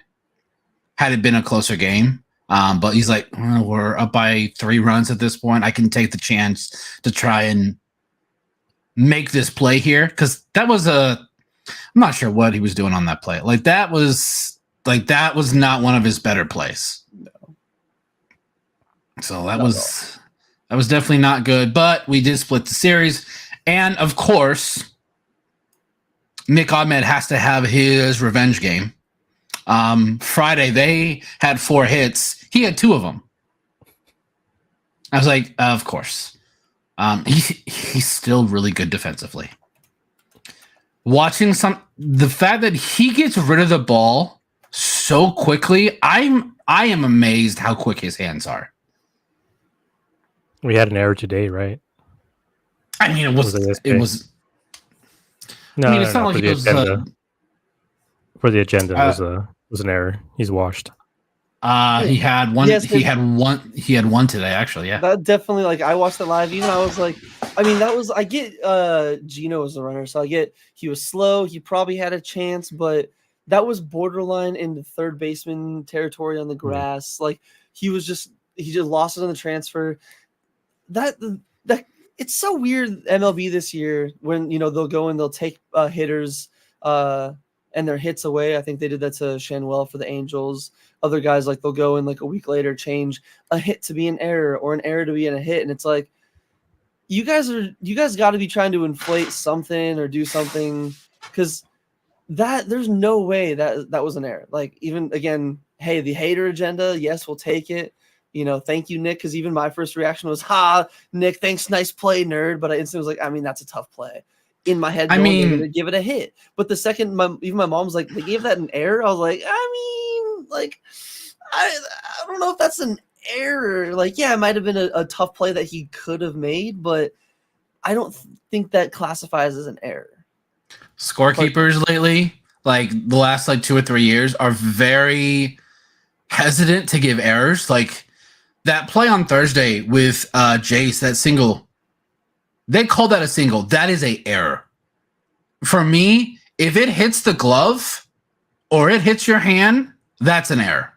had it been a closer game. But he's like, we're up by 3 runs at this point. I can take the chance to try and make this play here, because that was I'm not sure what he was doing on that play. That was not one of his better plays. No. So that was definitely not good. But we did split the series, and of course, Nick Ahmed has to have his revenge game. Friday they had 4 hits. He had 2 of them. I was like, of course. He's still really good defensively. Watching the fact that he gets rid of the ball so quickly, I am amazed how quick his hands are. We had an error today, right? I mean, it was. No, I mean, it's not like it was. For the agenda, was an error. He's washed. He had one. Yes, he had one. He had one today, actually. Yeah. That definitely, like, I watched it live. Even I was like, I mean, I get Gino as the runner, so I get he was slow. He probably had a chance, but that was borderline in the third baseman territory on the grass. Like he just lost it on the transfer. That it's so weird MLB this year when they'll go and they'll take hitters and their hits away. I think they did that to Shanwell for the Angels. Other guys, like, they'll go and like a week later change a hit to be an error or an error to be in a hit, and it's like you guys got to be trying to inflate something or do something, because that there's no way that was an error. Like, even again, hey, the hater agenda, yes, we'll take it. Thank you, Nick, because even my first reaction was, Nick, thanks, nice play, nerd. But I instantly was like, I mean, that's a tough play. In my head, they're going to give it a hit. But the second, even my mom was like, they gave that an error. I was like, I mean, like, I don't know if that's an error. Like, yeah, it might have been a tough play that he could have made, but I don't think that classifies as an error. Scorekeepers lately, like the last 2 or 3 years, are very hesitant to give errors. Like that play on Thursday with Jace, that single, they call that a single. That is a error. For me, if it hits the glove or it hits your hand, that's an error.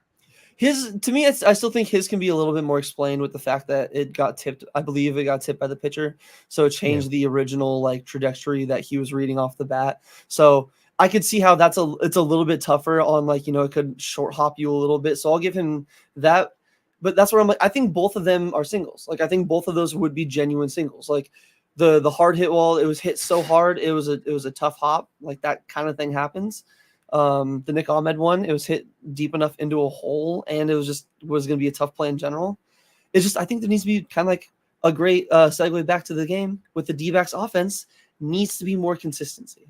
To me, I still think his can be a little bit more explained with the fact that it got tipped. I believe it got tipped by the pitcher, so it changed the original trajectory that he was reading off the bat. So I could see how it's a little bit tougher on it could short hop you a little bit. So I'll give him that. But that's where I'm like, I think both of them are singles. Like, I think both of those would be genuine singles. Like the hard hit wall, it was hit so hard, it was a tough hop. Like that kind of thing happens. The Nick Ahmed one, it was hit deep enough into a hole, and it was going to be a tough play in general. It's just, I think there needs to be kind of like a great segue back to the game with the D-backs offense needs to be more consistency.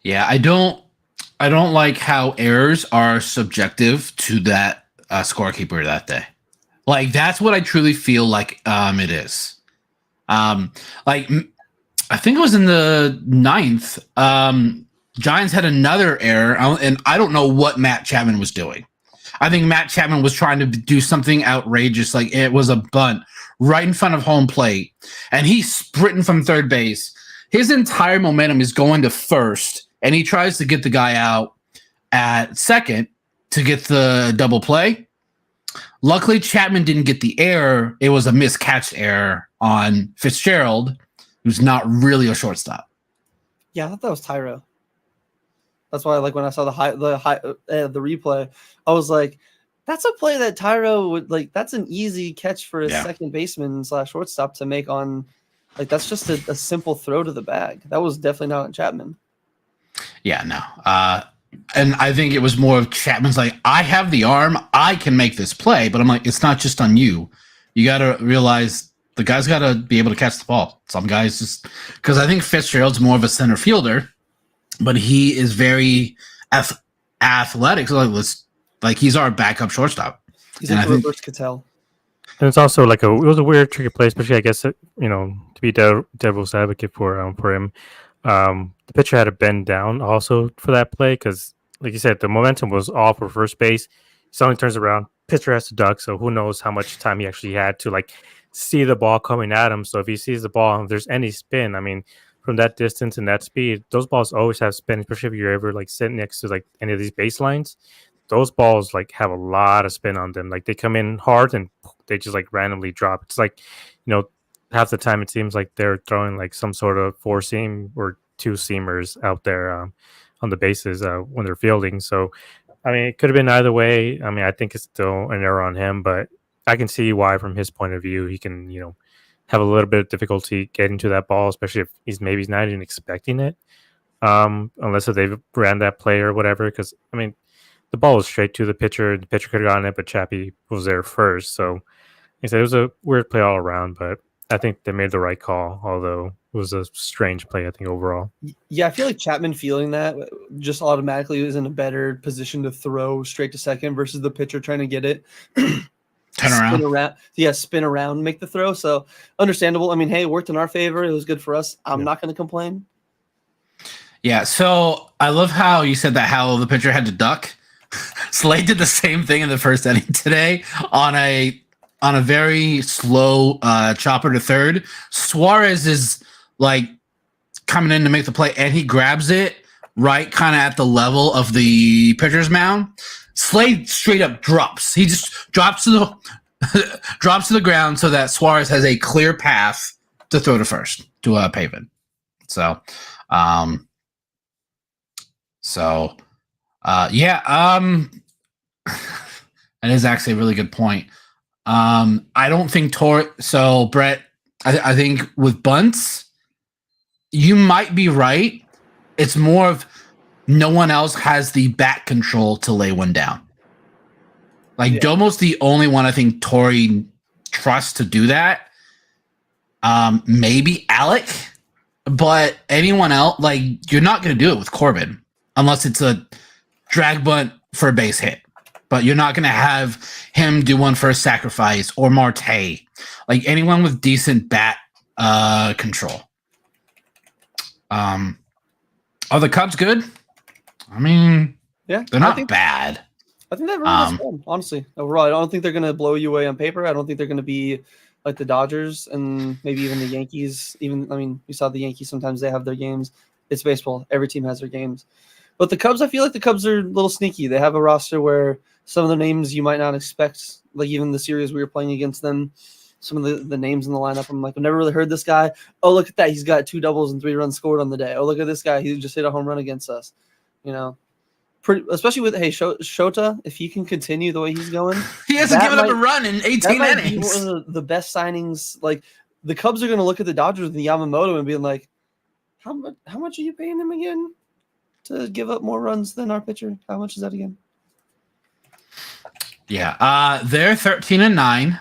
Yeah, I don't like how errors are subjective to that scorekeeper that day. Like, that's what I truly feel like it is. Like, I think it was in the 9th. Giants had another error, and I don't know what Matt Chapman was doing. I think Matt Chapman was trying to do something outrageous, like it was a bunt right in front of home plate, and he's sprinting from third base. His entire momentum is going to first, and he tries to get the guy out at second to get the double play. Luckily, Chapman didn't get the error. It was a miscatched error on Fitzgerald, who's not really a shortstop. Yeah, I thought that was Tyro. That's why, like, when I saw the replay, I was like, that's a play that Tyro would like. That's an easy catch for a second baseman / shortstop to make on. Like, that's just a simple throw to the bag. That was definitely not on Chapman. Yeah, no. And I think it was more of Chapman's like, I have the arm, I can make this play, but I'm like, it's not just on you. You got to realize the guy's got to be able to catch the ball. Some guys just because I think Fitzgerald's more of a center fielder, but he is very athletic. So he's our backup shortstop. He's like a reverse Cattell. And it's also like it was a weird tricky play, especially I guess to be devil's advocate for him. The pitcher had to bend down also for that play because, like you said, the momentum was off for first base. Suddenly turns around, pitcher has to duck, so who knows how much time he actually had to see the ball coming at him. So if he sees the ball and if there's any spin, I mean, from that distance and that speed, those balls always have spin, especially if you're ever sitting next to any of these baselines. Those balls have a lot of spin on them. They come in hard and they just randomly drop. It's half the time it seems like they're throwing some sort of 4-seam or 2-seamers out there on the bases when they're fielding. So, I mean, it could have been either way. I mean, I think it's still an error on him, but I can see why from his point of view he can, have a little bit of difficulty getting to that ball, especially if he's not even expecting it, unless if they've ran that play or whatever. Because, I mean, the ball was straight to the pitcher. The pitcher could have gotten it, but Chappie was there first. So, like I said, it was a weird play all around, but I think they made the right call, although it was a strange play, I think, overall. Yeah, I feel like Chapman feeling that just automatically is in a better position to throw straight to second versus the pitcher trying to get it. Turn around. Spin around, make the throw. So understandable. I mean, hey, it worked in our favor. It was good for us. I'm not going to complain. Yeah, so I love how you said that how the pitcher had to duck. Slade did the same thing in the first inning today on a very slow chopper to third. Suarez is coming in to make the play, and he grabs it right kind of at the level of the pitcher's mound. Slade straight up drops. He just drops to the ground so that Suarez has a clear path to throw to first to Pavin. So, that is actually a really good point. I don't think So Brett, I think with bunts, you might be right. It's more of no one else has the bat control to lay one down. Domo's the only one I think Torrey trusts to do that. Maybe Alec, but anyone else, you're not going to do it with Corbin unless it's a drag bunt for a base hit. But you're not going to have him do one for a sacrifice or Marte. Anyone with decent bat control. Are the Cubs good? I mean, yeah, they're not bad. I think they're really fun, honestly. Overall, I don't think they're going to blow you away on paper. I don't think they're going to be like the Dodgers and maybe even the Yankees. You saw the Yankees. Sometimes they have their games. It's baseball. Every team has their games. But the Cubs, I feel like the Cubs are a little sneaky. They have a roster where some of the names you might not expect, even the series we were playing against them, some of the names in the lineup, I'm I've never really heard this guy. Oh, look at that. He's got 2 doubles and 3 runs scored on the day. Oh, look at this guy. He just hit a home run against us. Especially with, Shota, if he can continue the way he's going. He hasn't given up a run in 18 innings. Be one of the best signings. The Cubs are going to look at the Dodgers and Yamamoto and be like, how much are you paying him again to give up more runs than our pitcher? How much is that again? Yeah, they're 13-9,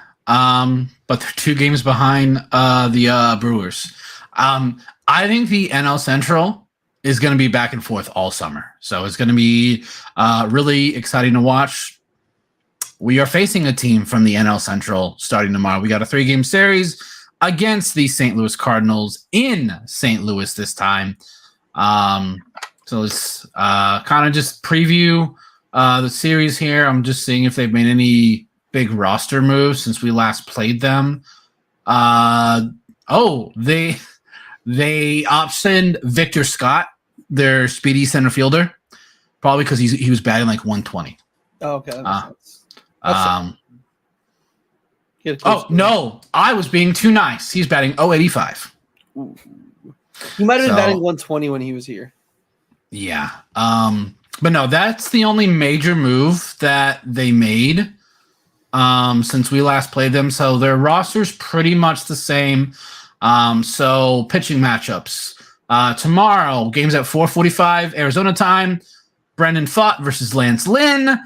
but they're 2 games behind the Brewers. I think the NL Central is going to be back and forth all summer, so it's going to be really exciting to watch. We are facing a team from the NL Central starting tomorrow. We got a 3-game series against the St. Louis Cardinals in St. Louis this time. So let's kind of just preview the series here. I'm just seeing if they've made any big roster moves since we last played them. They optioned Victor Scott, their speedy center fielder, probably because he was batting 120. Oh, okay. No, I was being too nice. He's batting 085. He might have been batting 120 when he was here. Yeah. But no, that's the only major move that they made since we last played them. So their roster's pretty much the same. So pitching matchups. Tomorrow, games at 4:45 Arizona time. Brendan Pfaadt versus Lance Lynn.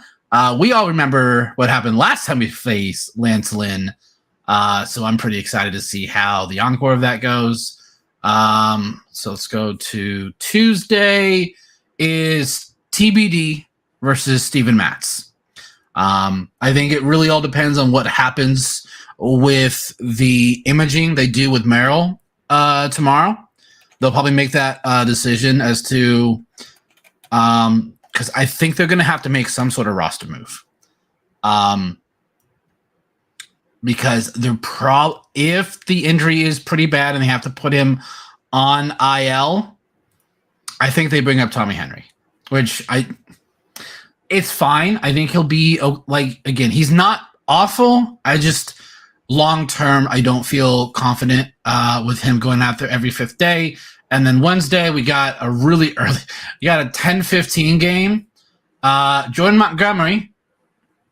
We all remember what happened last time we faced Lance Lynn. So I'm pretty excited to see how the encore of that goes. So let's go to Tuesday is TBD versus Steven Matz. I think it really all depends on what happens with the imaging they do with Merrill tomorrow. They'll probably make that decision as to because I think they're going to have to make some sort of roster move. Because they're if the injury is pretty bad and they have to put him on IL, I think they bring up Tommy Henry, which it's fine. I think he'll be again, he's not awful. I just long term, I don't feel confident with him going out there every fifth day. And then Wednesday, we got a really early, we got a 10-15 game. Jordan Montgomery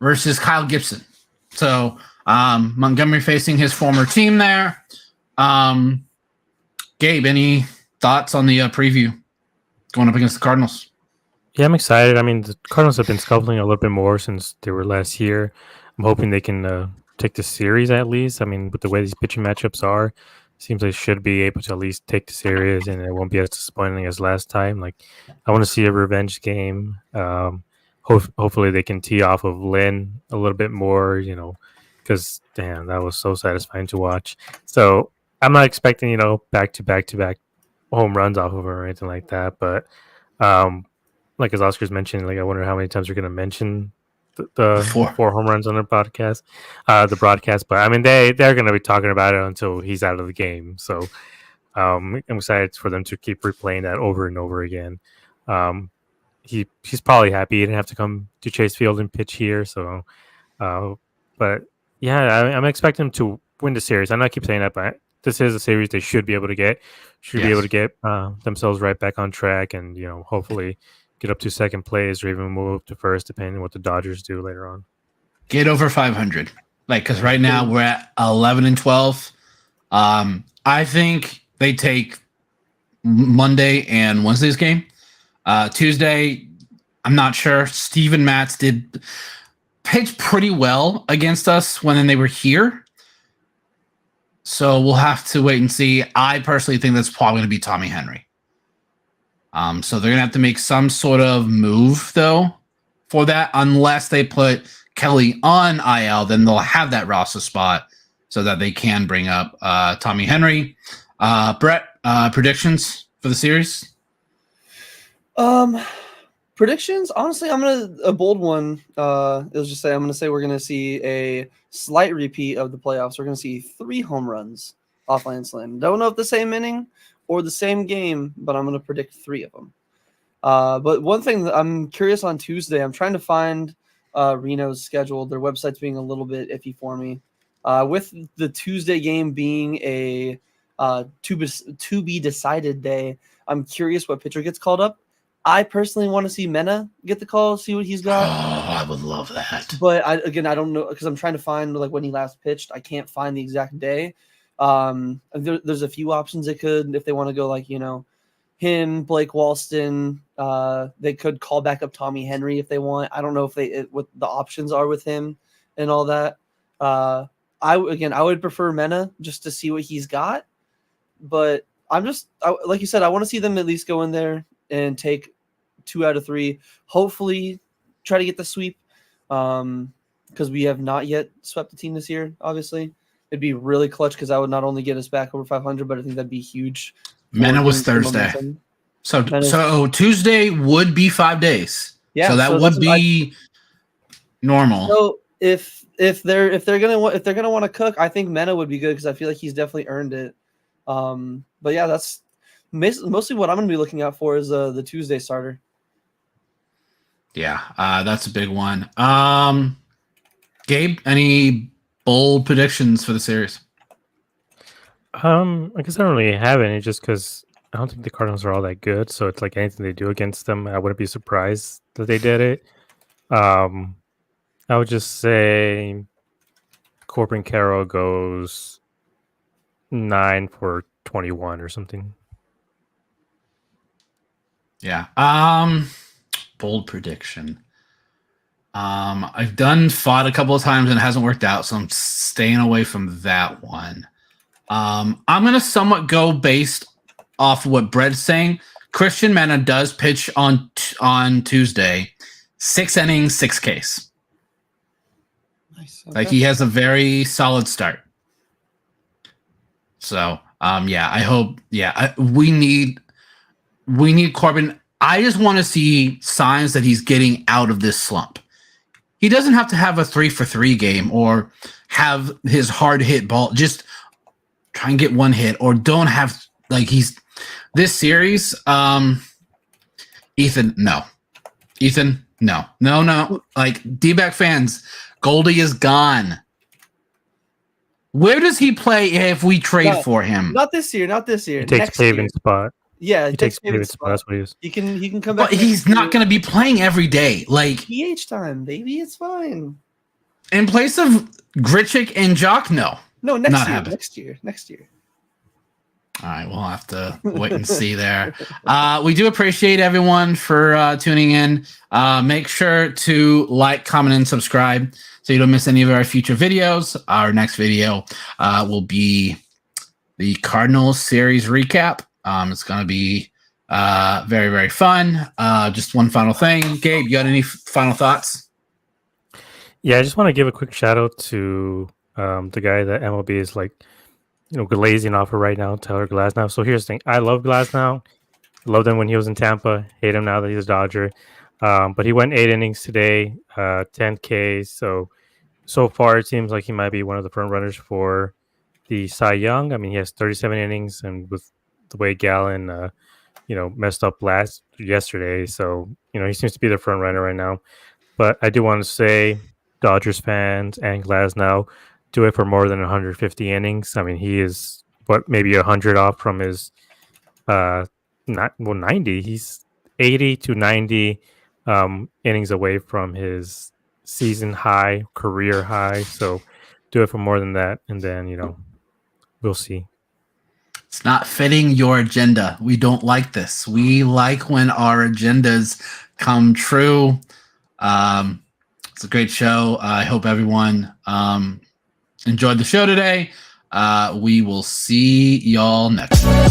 versus Kyle Gibson. So Montgomery facing his former team there. Gabe, any thoughts on the preview going up against the Cardinals? Yeah, I'm excited. I mean, the Cardinals have been scuffling a little bit more since they were last year. I'm hoping they can take the series at least. I mean, with the way these pitching matchups are, seems like they should be able to at least take the series, and it won't be as disappointing as last time. Like, I want to see a revenge game. Hopefully they can tee off of Lynn a little bit more, because, damn, that was so satisfying to watch. So I'm not expecting, back-to-back home runs off of her or anything like that. But like as Oscar's mentioned, I wonder how many times we're going to mention the four home runs on the broadcast. But I mean, they're going to be talking about it until he's out of the game. So I'm excited for them to keep replaying that over and over again. He's probably happy he didn't have to come to Chase Field and pitch here. So, but yeah, I'm expecting him to win the series. I know I keep saying that, but this is a series they should be able to get. Be able to get themselves right back on track, and hopefully get up to second place or even move up to first, depending on what the Dodgers do later on. Get over 500, because right now we're at 11-12. I think they take Monday and Wednesday's game. Tuesday, I'm not sure. Steven Matz did pitch pretty well against us when they were here. So we'll have to wait and see. I personally think that's probably going to be Tommy Henry. So they're going to have to make some sort of move, though, for that. Unless they put Kelly on IL, then they'll have that roster spot so that they can bring up Tommy Henry. Brett, predictions for the series? Predictions, honestly, I'm a bold one. I'm gonna say we're gonna see a slight repeat of the playoffs. We're gonna see 3 home runs off Lance Lynn. Don't know if the same inning or the same game, but I'm gonna predict 3 of them. But one thing that I'm curious on Tuesday, I'm trying to find Reno's schedule. Their website's being a little bit iffy for me. With the Tuesday game being a to be decided day, I'm curious what pitcher gets called up. I personally want to see Mena get the call, see what he's got. Oh, I would love that. But I don't know, because I'm trying to find when he last pitched. I can't find the exact day. There's a few options they could, if they want to go him, Blake Walston. They could call back up Tommy Henry if they want. I don't know what the options are with him and all that. I would prefer Mena just to see what he's got. But like you said, I want to see them at least go in there and take 2 out of 3. Hopefully, try to get the sweep, because we have not yet swept the team this year. Obviously, it'd be really clutch because that would not only get us back over 500, but I think that'd be huge. Mena was Thursday, so Tuesday would be 5 days. Yeah, so that would be normal. So if they're gonna want to cook, I think Mena would be good because I feel like he's definitely earned it. But yeah, that's mostly what I'm going to be looking out for is the Tuesday starter. Yeah, that's a big one. Gabe, any bold predictions for the series? I guess I don't really have any, just because I don't think the Cardinals are all that good. So it's anything they do against them, I wouldn't be surprised that they did it. I would just say Corbin Carroll goes 9 for 21 or something. Yeah. Bold prediction. I've done fought a couple of times and it hasn't worked out, so I'm staying away from that one. I'm gonna somewhat go based off of what Brett's saying. Christian Mena does pitch on Tuesday, 6 innings, 6 Ks. Nice. Like he has a very solid start. So yeah, I hope. Yeah, we need Corbin. I just want to see signs that he's getting out of this slump. He doesn't have to have a 3-for-3 game or have his hard hit ball. Just try and get one hit, or don't have like he's this series. Ethan, no. Like D-back fans, Goldie is gone. Where does he play if we trade for him? Not this year. He takes Pavin's spot. Yeah, he takes Pavin's spot. That's what he is. He can come back. But he's not going to be playing every day. Like PH time, baby. It's fine. In place of Grichuk and Jock, no. No, next year. All right, we'll have to wait and see there. We do appreciate everyone for tuning in. Make sure to like, comment, and subscribe so you don't miss any of our future videos. Our next video will be the Cardinals series recap. It's going to be very, very fun. Just one final thing. Gabe, you got any final thoughts? Yeah, I just want to give a quick shout out to the guy that MLB is like, glazing off of right now, Tyler Glasnow. So here's the thing. I love Glasnow. Loved him when he was in Tampa. Hate him now that he's a Dodger. But he went 8 innings today, 10 Ks. So far, it seems like he might be one of the front runners for the Cy Young. I mean, he has 37 innings, and with the way Gallen, messed up yesterday. So, he seems to be the front runner right now. But I do want to say, Dodgers fans and Glasnow, do it for more than 150 innings. I mean, he is maybe 100 off from his 90. He's 80 to 90 innings away from his season high, career high. So do it for more than that, and then we'll see. It's not fitting your agenda. We don't like this. We like when our agendas come true. It's a great show. I hope everyone enjoyed the show today. We will see y'all next time.